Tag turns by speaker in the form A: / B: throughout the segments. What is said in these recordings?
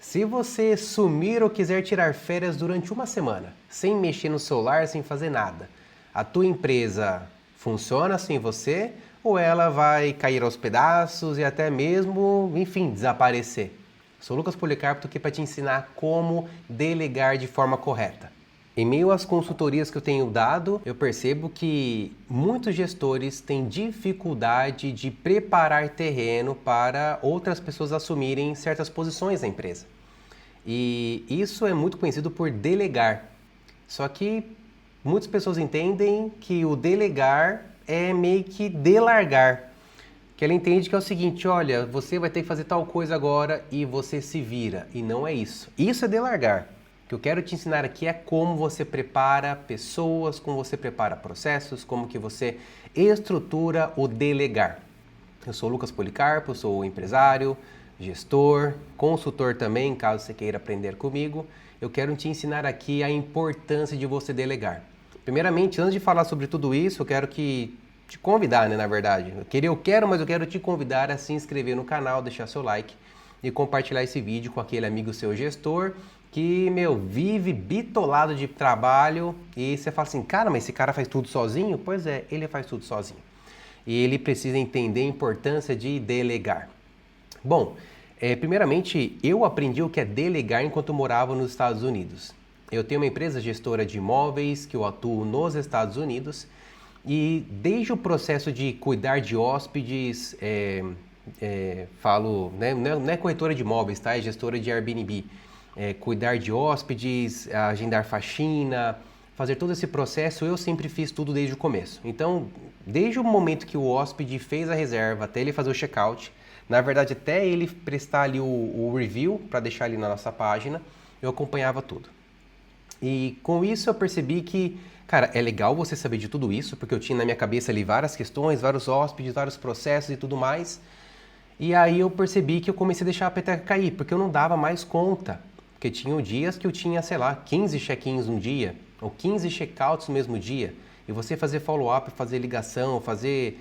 A: Se você sumir ou quiser tirar férias durante uma semana, sem mexer no celular, sem fazer nada, a tua empresa funciona sem você ou ela vai cair aos pedaços e até mesmo, enfim, desaparecer? Sou Lucas Policarpo, tô aqui para te ensinar como delegar de forma correta. Em meio às consultorias que eu tenho dado, eu percebo que muitos gestores têm dificuldade de preparar terreno para outras pessoas assumirem certas posições na empresa. E isso é muito conhecido por delegar. Só que muitas pessoas entendem que o delegar é meio que delargar. Que ela entende que é o seguinte, olha, você vai ter que fazer tal coisa agora e você se vira. E não é isso. Isso é delargar. O que eu quero te ensinar aqui é como você prepara pessoas, como você prepara processos, como que você estrutura o delegar. Eu sou o Lucas Policarpo, sou empresário, gestor, consultor também, caso você queira aprender comigo. Eu quero te ensinar aqui a importância de você delegar. Primeiramente, antes de falar sobre tudo isso, eu quero te convidar, né, na verdade. Mas eu quero te convidar a se inscrever no canal, deixar seu like e compartilhar esse vídeo com aquele amigo seu gestor que, vive bitolado de trabalho e você fala assim, cara, mas esse cara faz tudo sozinho? Pois é, ele faz tudo sozinho. E ele precisa entender a importância de delegar. Bom, primeiramente, eu aprendi o que é delegar enquanto eu morava nos Estados Unidos. Eu tenho uma empresa gestora de imóveis que eu atuo nos Estados Unidos e desde o processo de cuidar de hóspedes, falo, né, não é corretora de imóveis, tá? É gestora de Airbnb. Cuidar de hóspedes, agendar faxina, fazer todo esse processo, eu sempre fiz tudo desde o começo. Então, desde o momento que o hóspede fez a reserva até ele fazer o check-out, na verdade até ele prestar ali o review para deixar ali na nossa página, eu acompanhava tudo. E com isso eu percebi que, cara, é legal você saber de tudo isso, porque eu tinha na minha cabeça ali várias questões, vários hóspedes, vários processos e tudo mais. E aí eu percebi que eu comecei a deixar a peteca cair, porque eu não dava mais conta. Porque tinham dias que eu tinha, sei lá, 15 check-ins num dia, ou 15 check-outs no mesmo dia. E você fazer follow-up, fazer ligação, ver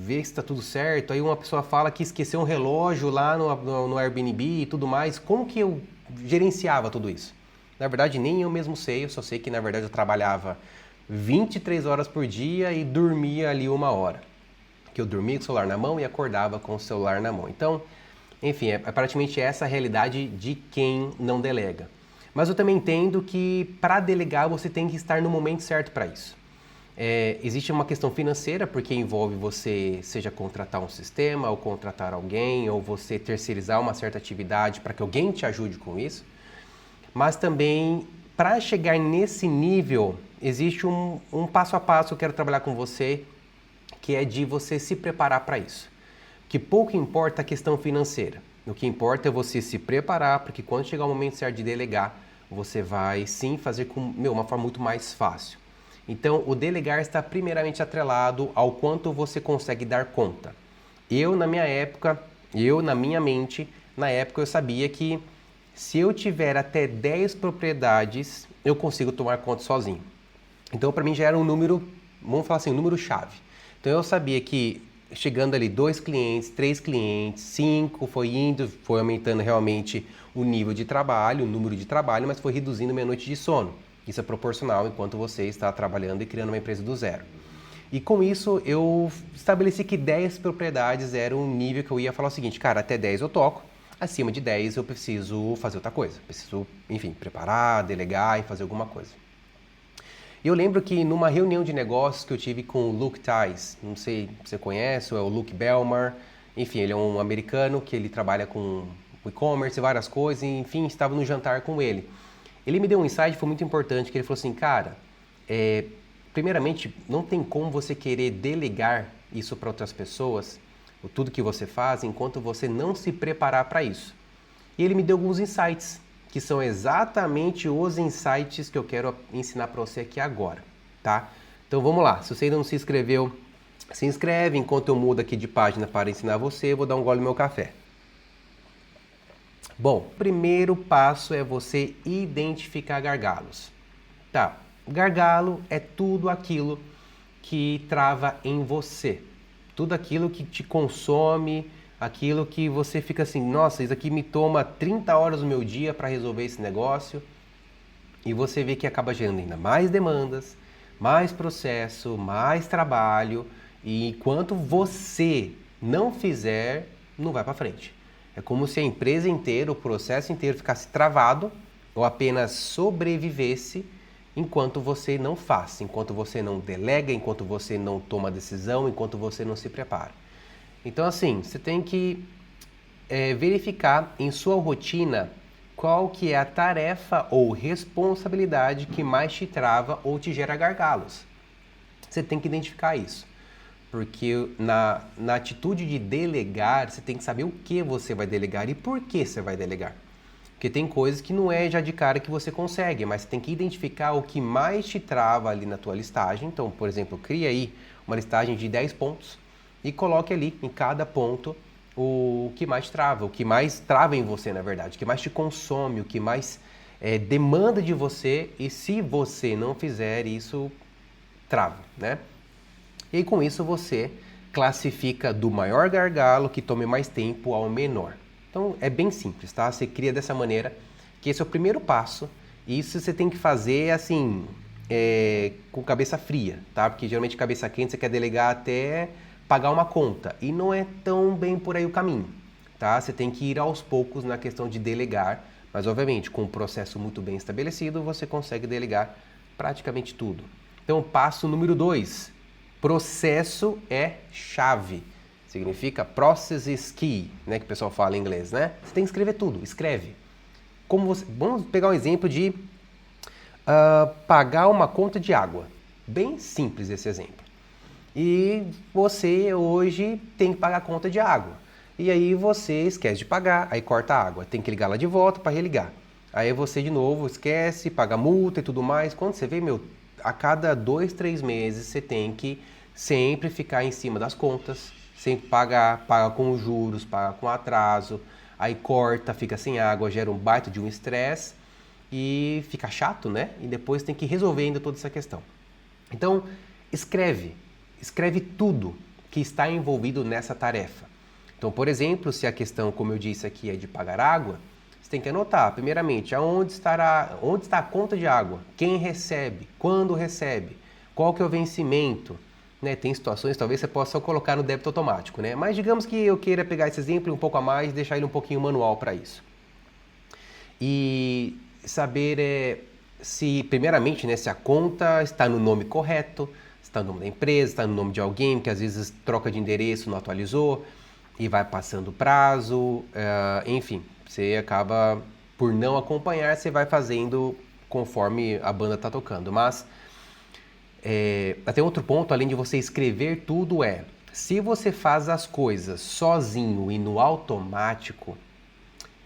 A: se está tudo certo. Aí uma pessoa fala que esqueceu um relógio lá no Airbnb e tudo mais. Como que eu gerenciava tudo isso? Na verdade, nem eu mesmo sei. Eu só sei que, na verdade, eu trabalhava 23 horas por dia e dormia ali 1 hora. Que eu dormia com o celular na mão e acordava com o celular na mão. Então, enfim, é praticamente essa a realidade de quem não delega. Mas eu também entendo que para delegar você tem que estar no momento certo para isso. Existe uma questão financeira, porque envolve você, seja contratar um sistema, ou contratar alguém, ou você terceirizar uma certa atividade para que alguém te ajude com isso. Mas também, para chegar nesse nível, existe um passo a passo que eu quero trabalhar com você, que é de você se preparar para isso. Que pouco importa a questão financeira. O que importa é você se preparar para que quando chegar o momento certo de delegar, você vai sim fazer com uma forma muito mais fácil. Então, o delegar está primeiramente atrelado ao quanto você consegue dar conta. Na minha mente, na época eu sabia que se eu tiver até 10 propriedades, eu consigo tomar conta sozinho. Então, para mim já era um número, vamos falar assim, um número-chave. Então, eu sabia que chegando ali 2 clientes, 3 clientes, 5, foi aumentando realmente o nível de trabalho, o número de trabalho, mas foi reduzindo minha noite de sono. Isso é proporcional enquanto você está trabalhando e criando uma empresa do zero. E com isso eu estabeleci que 10 propriedades era um nível que eu ia falar o seguinte, cara, até 10 eu toco, acima de 10 eu preciso fazer outra coisa. Preciso, enfim, preparar, delegar e fazer alguma coisa. E eu lembro que numa reunião de negócios que eu tive com o Luke Ties, não sei se você conhece, ou é o Luke Belmar, enfim, ele é um americano que ele trabalha com e-commerce e várias coisas, e, enfim, estava no jantar com ele. Ele me deu um insight que foi muito importante, que ele falou assim, cara, primeiramente, não tem como você querer delegar isso para outras pessoas, tudo que você faz, enquanto você não se preparar para isso. E ele me deu alguns insights, que são exatamente os insights que eu quero ensinar para você aqui agora, tá? Então vamos lá, se você ainda não se inscreveu, se inscreve, enquanto eu mudo aqui de página para ensinar você, eu vou dar um gole no meu café. Bom, o primeiro passo é você identificar gargalos. Tá, gargalo é tudo aquilo que trava em você, tudo aquilo que te consome, aquilo que você fica assim, nossa, isso aqui me toma 30 horas do meu dia para resolver esse negócio, e você vê que acaba gerando ainda mais demandas, mais processo, mais trabalho, e enquanto você não fizer, não vai para frente. É como se a empresa inteira, o processo inteiro ficasse travado ou apenas sobrevivesse enquanto você não faz, enquanto você não delega, enquanto você não toma decisão, enquanto você não se prepara. Então, assim, você tem que verificar em sua rotina qual que é a tarefa ou responsabilidade que mais te trava ou te gera gargalos. Você tem que identificar isso. Porque na atitude de delegar, você tem que saber o que você vai delegar e por que você vai delegar. Porque tem coisas que não é já de cara que você consegue, mas você tem que identificar o que mais te trava ali na tua listagem. Então, por exemplo, cria aí uma listagem de 10 pontos e coloque ali em cada ponto o que mais trava, o que mais trava em você, na verdade, o que mais te consome, o que mais demanda de você, e se você não fizer isso, trava, né? E com isso você classifica do maior gargalo que tome mais tempo ao menor. Então é bem simples, tá? Você cria dessa maneira, que esse é o primeiro passo, e isso você tem que fazer assim, com cabeça fria, tá? Porque geralmente cabeça quente você quer delegar até pagar uma conta, e não é tão bem por aí o caminho, tá? Você tem que ir aos poucos na questão de delegar, mas obviamente com um processo muito bem estabelecido você consegue delegar praticamente tudo. Então passo número 2, processo é chave. Significa process is key, né, que o pessoal fala em inglês, né? Você tem que escrever tudo, escreve. Vamos pegar um exemplo de pagar uma conta de água. Bem simples esse exemplo. E você hoje tem que pagar a conta de água. E aí você esquece de pagar, aí corta a água. Tem que ligar lá de volta para religar. Aí você de novo esquece, paga multa e tudo mais. Quando você vê, a cada 2, 3 meses você tem que sempre ficar em cima das contas, sempre paga com juros, paga com atraso, aí corta, fica sem água, gera um baita de um estresse e fica chato, né? E depois tem que resolver ainda toda essa questão. Então, escreve tudo que está envolvido nessa tarefa. Então, por exemplo, se a questão, como eu disse aqui, é de pagar água, você tem que anotar, primeiramente, onde está a conta de água, quem recebe, quando recebe, qual que é o vencimento, né? Tem situações, talvez você possa só colocar no débito automático, né? Mas digamos que eu queira pegar esse exemplo um pouco a mais e deixar ele um pouquinho manual para isso. E saber se, primeiramente, né, se a conta está no nome correto, está no nome da empresa, está no nome de alguém, que às vezes troca de endereço, não atualizou, e vai passando o prazo, enfim, você acaba por não acompanhar, você vai fazendo conforme a banda está tocando. Mas até outro ponto, além de você escrever tudo, se você faz as coisas sozinho e no automático,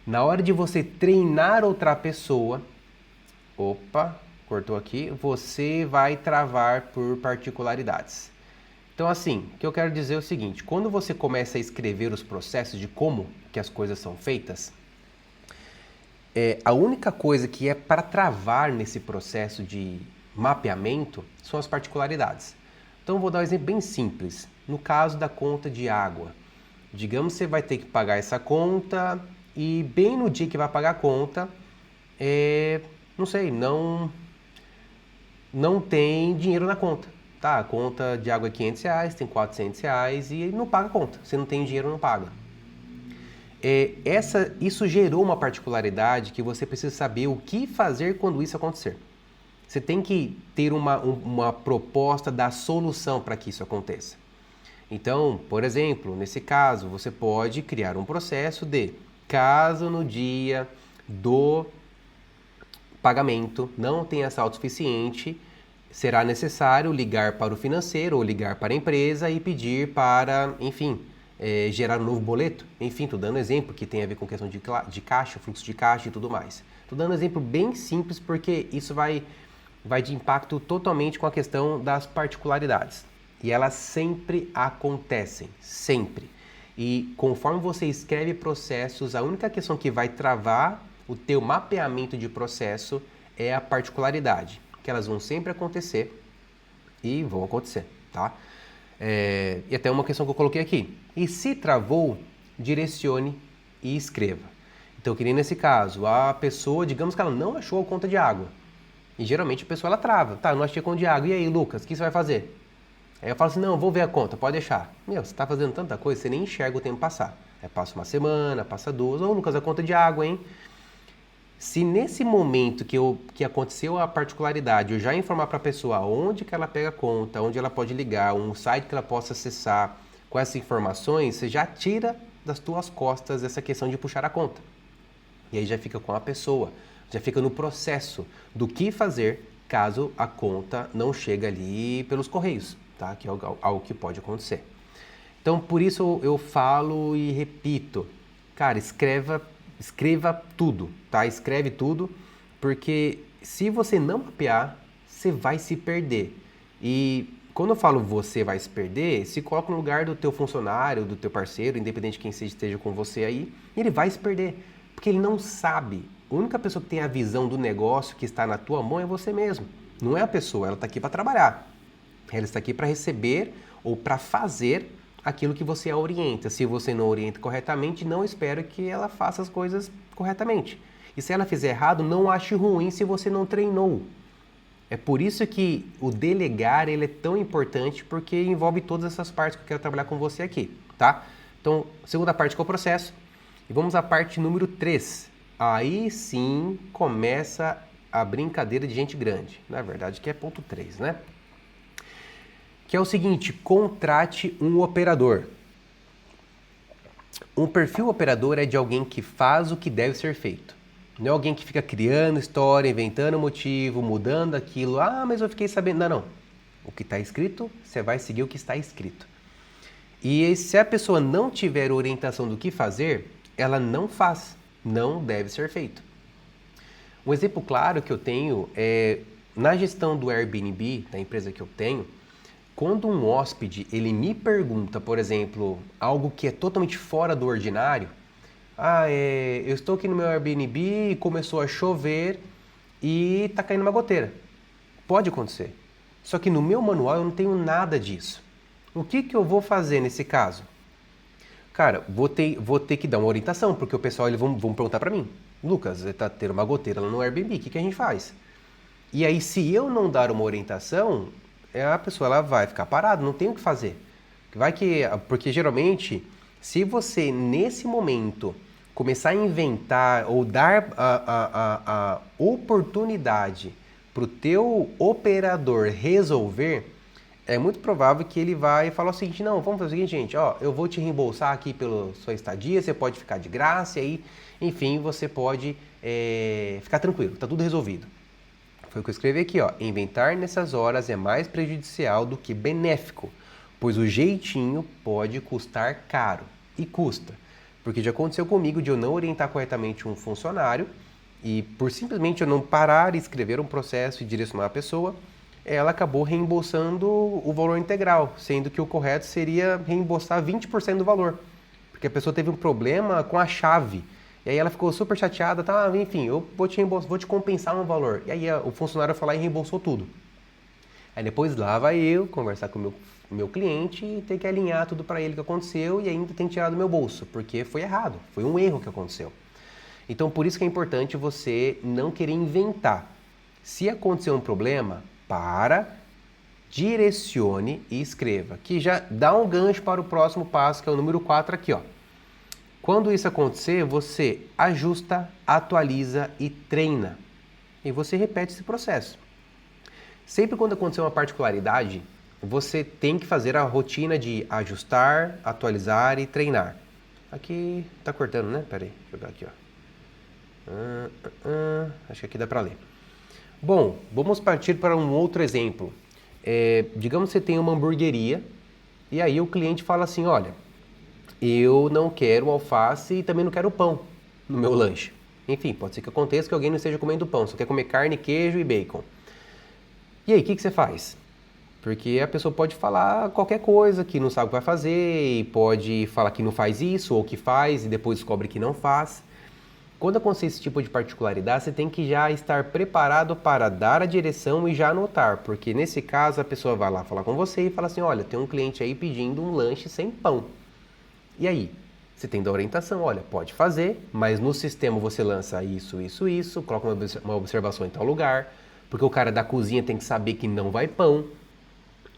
A: na hora de você treinar outra pessoa, cortou aqui, você vai travar por particularidades. Então, assim, o que eu quero dizer é o seguinte, quando você começa a escrever os processos de como que as coisas são feitas, a única coisa que é para travar nesse processo de mapeamento são as particularidades. Então, vou dar um exemplo bem simples. No caso da conta de água, digamos que você vai ter que pagar essa conta e bem no dia que vai pagar a conta, não sei, não tem dinheiro na conta. Tá, a conta de água é R$500, tem R$400 e não paga a conta. Se não tem dinheiro, não paga. Isso gerou uma particularidade que você precisa saber o que fazer quando isso acontecer. Você tem que ter uma proposta da solução para que isso aconteça. Então, por exemplo, nesse caso, você pode criar um processo de, caso no dia do pagamento não tenha saldo suficiente, será necessário ligar para o financeiro ou ligar para a empresa e pedir para, enfim, gerar um novo boleto. Enfim, estou dando exemplo que tem a ver com questão de caixa, fluxo de caixa e tudo mais. Estou dando um exemplo bem simples porque isso vai de impacto totalmente com a questão das particularidades. E elas sempre acontecem, sempre. E conforme você escreve processos, a única questão que vai travar o teu mapeamento de processo é a particularidade, que elas vão sempre acontecer e vão acontecer, tá? E até uma questão que eu coloquei aqui. E se travou, direcione e escreva. Então, que nem nesse caso, a pessoa, digamos que ela não achou a conta de água. E geralmente a pessoa ela trava. Tá, não achei a conta de água. E aí, Lucas, o que você vai fazer? Aí eu falo assim, não, vou ver a conta, pode deixar. Meu, você tá fazendo tanta coisa, você nem enxerga o tempo passar. Aí passa uma semana, passa duas. Ô, Lucas, a conta de água, hein? Se nesse momento que aconteceu a particularidade, eu já informar para a pessoa onde que ela pega a conta, onde ela pode ligar, um site que ela possa acessar, com essas informações, você já tira das tuas costas essa questão de puxar a conta. E aí já fica com a pessoa, já fica no processo do que fazer caso a conta não chegue ali pelos correios, tá? Que é algo que pode acontecer. Então, por isso eu falo e repito, cara, escreva tudo, tá? Escreve tudo, porque se você não mapear, você vai se perder. E quando eu falo você vai se perder, se coloca no lugar do teu funcionário, do teu parceiro, independente de quem esteja com você aí, ele vai se perder, porque ele não sabe. A única pessoa que tem a visão do negócio que está na tua mão é você mesmo. Não é a pessoa, ela está aqui para trabalhar. Ela está aqui para receber ou para fazer aquilo que você a orienta. Se você não orienta corretamente, não espere que ela faça as coisas corretamente. E se ela fizer errado, não ache ruim se você não treinou. É por isso que o delegar ele é tão importante, porque envolve todas essas partes que eu quero trabalhar com você aqui, tá? Então, segunda parte que é o processo. E vamos à parte número 3. Aí sim começa a brincadeira de gente grande. Na verdade, que é ponto 3, né? Que é o seguinte, contrate um operador. Um perfil operador é de alguém que faz o que deve ser feito. Não é alguém que fica criando história, inventando motivo, mudando aquilo. Ah, mas eu fiquei sabendo. Não, não. O que está escrito, você vai seguir o que está escrito. E se a pessoa não tiver orientação do que fazer, ela não faz. Não deve ser feito. Um exemplo claro que eu tenho é na gestão do Airbnb, da empresa que eu tenho, quando um hóspede ele me pergunta, por exemplo, algo que é totalmente fora do ordinário, eu estou aqui no meu Airbnb e começou a chover e está caindo uma goteira. Pode acontecer. Só que no meu manual eu não tenho nada disso. O que eu vou fazer nesse caso? Cara, vou ter que dar uma orientação, porque o pessoal eles vão perguntar para mim, Lucas, está tendo uma goteira lá no Airbnb, o que a gente faz? E aí, se eu não dar uma orientação, a pessoa ela vai ficar parada, não tem o que fazer. Porque geralmente, se você nesse momento começar a inventar ou dar a oportunidade para o teu operador resolver, é muito provável que ele vai falar o seguinte, não, vamos fazer o seguinte, gente, ó, eu vou te reembolsar aqui pela sua estadia, você pode ficar de graça e aí, enfim, você pode ficar tranquilo, tá tudo resolvido. Foi o que eu escrevi aqui, ó. Inventar nessas horas é mais prejudicial do que benéfico, pois o jeitinho pode custar caro. E custa. Porque já aconteceu comigo de eu não orientar corretamente um funcionário e por simplesmente eu não parar e escrever um processo e direcionar a pessoa, ela acabou reembolsando o valor integral, sendo que o correto seria reembolsar 20% do valor. Porque a pessoa teve um problema com a chave. E aí ela ficou super chateada, tá? Enfim, eu vou te compensar um valor. E aí o funcionário foi lá e reembolsou tudo. Aí depois lá vai eu conversar com o meu cliente e ter que alinhar tudo para ele que aconteceu e ainda tem que tirar do meu bolso, porque foi errado, foi um erro que aconteceu. Então por isso que é importante você não querer inventar. Se acontecer um problema, direcione e escreva, que já dá um gancho para o próximo passo, que é o número 4 aqui, ó. Quando isso acontecer, você ajusta, atualiza e treina. E você repete esse processo. Sempre quando acontecer uma particularidade, você tem que fazer a rotina de ajustar, atualizar e treinar. Aqui tá cortando, né? Pera aí, deixa eu ver aqui, ó. Acho que aqui dá para ler. Bom, vamos partir para um outro exemplo. Digamos que você tem uma hamburgueria e aí o cliente fala assim, olha, eu não quero alface e também não quero pão no meu lanche. Enfim, pode ser que aconteça que alguém não esteja comendo pão, só quer comer carne, queijo e bacon. E aí, o que você faz? Porque a pessoa pode falar qualquer coisa que não sabe o que vai fazer, e pode falar que não faz isso, ou que faz, e depois descobre que não faz. Quando acontecer esse tipo de particularidade, você tem que já estar preparado para dar a direção e já anotar, porque nesse caso a pessoa vai lá falar com você e fala assim, olha, tem um cliente aí pedindo um lanche sem pão. E aí? Você tem que dar orientação, olha, pode fazer, mas no sistema você lança isso, coloca uma observação em tal lugar, porque o cara da cozinha tem que saber que não vai pão.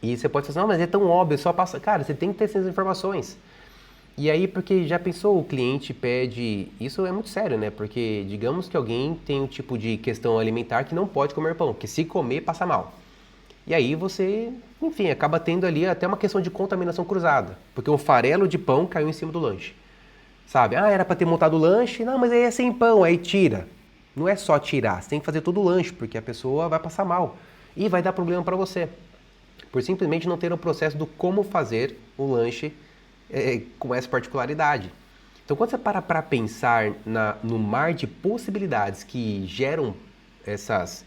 A: E você pode falar, não, mas é tão óbvio, só passa. Cara, você tem que ter essas informações. E aí, porque já pensou, o cliente pede. Isso é muito sério, né? Porque digamos que alguém tem um tipo de questão alimentar que não pode comer pão, que se comer passa mal. E aí você, enfim, acaba tendo ali até uma questão de contaminação cruzada, porque um farelo de pão caiu em cima do lanche. Sabe? Ah, era para ter montado o lanche, não, mas aí é sem pão, aí tira. Não é só tirar, você tem que fazer todo o lanche, porque a pessoa vai passar mal e vai dar problema para você, por simplesmente não ter o processo do como fazer o lanche com essa particularidade. Então, quando você para pensar no mar de possibilidades que geram essas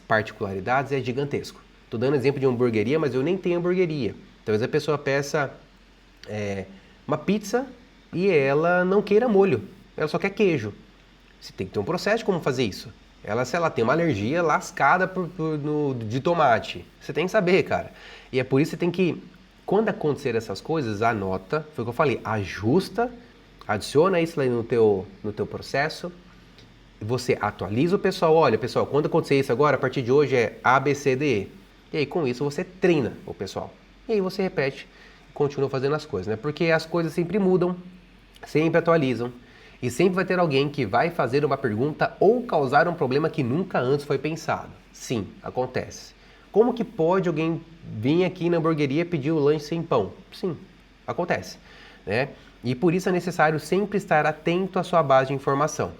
A: particularidades, é gigantesco. Estou dando exemplo de hamburgueria, mas eu nem tenho hamburgueria. Talvez a pessoa peça uma pizza e ela não queira molho, ela só quer queijo. Você tem que ter um processo de como fazer isso. Se ela tem uma alergia lascada de tomate, você tem que saber, cara. E é por isso que você tem que, quando acontecer essas coisas, anota, foi o que eu falei, ajusta, adiciona isso aí no teu processo, você atualiza o pessoal, olha pessoal, quando acontecer isso agora, a partir de hoje é A, B, C, D, E. E aí com isso você treina o pessoal. E aí você repete, continua fazendo as coisas, né? Porque as coisas sempre mudam, sempre atualizam. E sempre vai ter alguém que vai fazer uma pergunta ou causar um problema que nunca antes foi pensado. Sim, acontece. Como que pode alguém vir aqui na hamburgueria pedir o lanche sem pão? Sim, acontece, né? E por isso é necessário sempre estar atento à sua base de informação.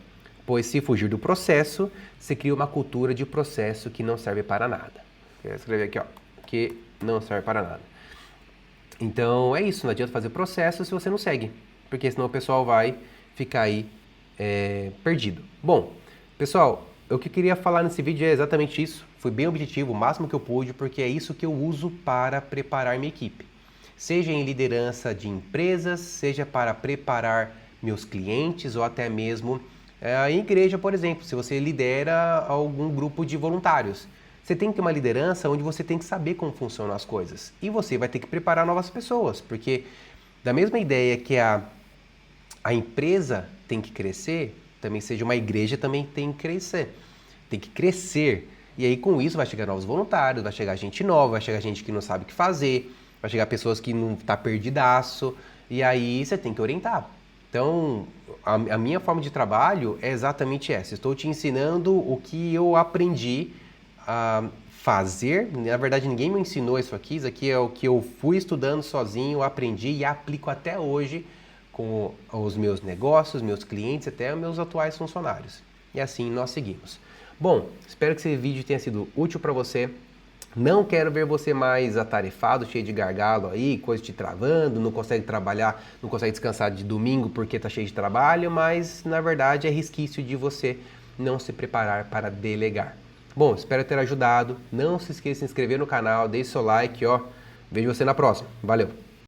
A: Pois se fugir do processo, se cria uma cultura de processo que não serve para nada. Vou escrever aqui, ó, que não serve para nada. Então é isso, não adianta fazer processo se você não segue, porque senão o pessoal vai ficar aí perdido. Bom, pessoal, o que eu queria falar nesse vídeo é exatamente isso. Fui bem objetivo, o máximo que eu pude, porque é isso que eu uso para preparar minha equipe. Seja em liderança de empresas, seja para preparar meus clientes ou até mesmo em igreja, por exemplo, se você lidera algum grupo de voluntários. Você tem que ter uma liderança onde você tem que saber como funcionam as coisas. E você vai ter que preparar novas pessoas, porque da mesma ideia que a empresa tem que crescer, também seja uma igreja também tem que crescer. Tem que crescer. E aí com isso vai chegar novos voluntários, vai chegar gente nova, vai chegar gente que não sabe o que fazer, vai chegar pessoas que não tá perdidaço, e aí você tem que orientar. Então, a minha forma de trabalho é exatamente essa. Estou te ensinando o que eu aprendi a fazer. Na verdade, ninguém me ensinou isso aqui é o que eu fui estudando sozinho, aprendi e aplico até hoje com os meus negócios, meus clientes, até meus atuais funcionários. E assim nós seguimos. Bom, espero que esse vídeo tenha sido útil para você. Não quero ver você mais atarefado, cheio de gargalo aí, coisa te travando, não consegue trabalhar, não consegue descansar de domingo porque está cheio de trabalho, mas na verdade é resquício de você não se preparar para delegar. Bom, espero ter ajudado. Não se esqueça de se inscrever no canal, deixe seu like, ó. Vejo você na próxima. Valeu!